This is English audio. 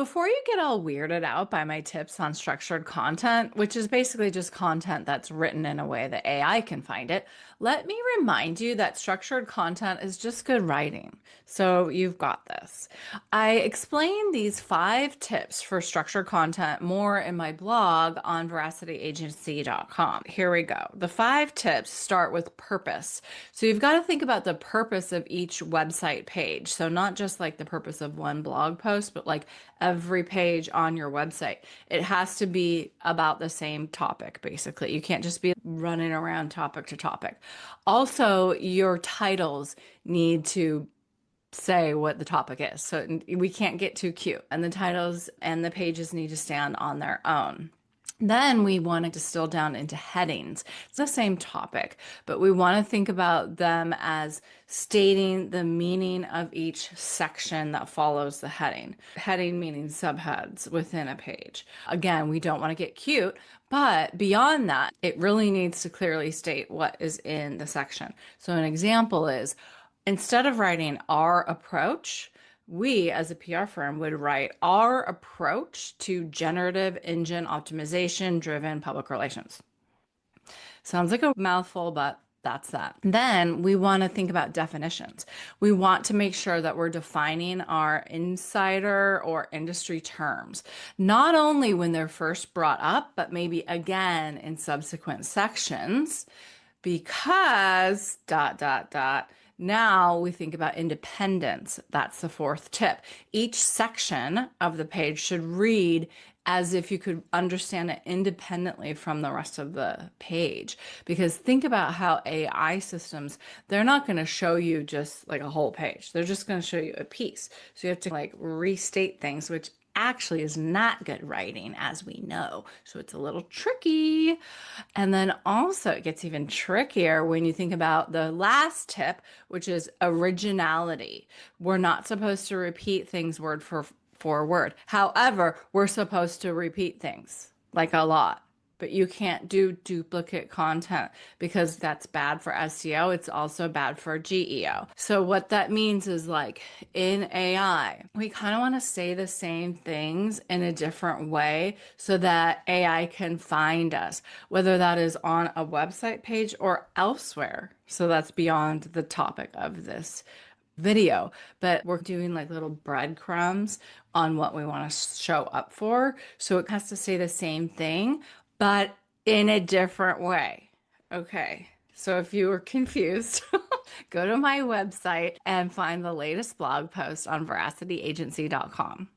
Before you get all weirded out by my tips on structured content, which is basically just content that's written in a way that AI can find it, let me remind you that structured content is just good writing. So you've got this. I explain these 5 tips for structured content more in my blog on veracityagency.com. Here we go. The 5 tips start with purpose. So you've got to think about the purpose of each website page. So not just like the purpose of one blog post, but like every page on your website. It has to be about the same topic, basically. You can't just be running around topic to topic. Also, your titles need to say what the topic is. So we can't get too cute. And the titles and the pages need to stand on their own. Then we want to distill down into headings. It's the same topic, but we want to think about them as stating the meaning of each section that follows the heading. Heading meaning subheads within a page. Again, we don't want to get cute, but beyond that, it really needs to clearly state what is in the section. So an example is instead of writing our approach, we as a PR firm would write our approach to generative engine optimization driven public relations. Sounds like a mouthful, but that's that. Then we want to think about definitions. We want to make sure that we're defining our insider or industry terms, not only when they're first brought up, but maybe again in subsequent sections, because dot, dot, dot. Now we think about independence. That's the 4th tip. Each section of the page should read as if you could understand it independently from the rest of the page. Because think about how AI systems, they're not going to show you just like a whole page. They're just going to show you a piece. So you have to like restate things, which actually is not good writing, as we know. So it's a little tricky. And then also it gets even trickier when you think about the last tip, which is originality. We're not supposed to repeat things word for word. However, we're supposed to repeat things like a lot. But you can't do duplicate content because that's bad for SEO. It's also bad for GEO. So what that means is like in AI, we kind of want to say the same things in a different way so that AI can find us, whether that is on a website page or elsewhere. So that's beyond the topic of this video, but we're doing like little breadcrumbs on what we want to show up for. So it has to say the same thing, but in a different way. Okay. So if you were confused, go to my website and find the latest blog post on veracityagency.com.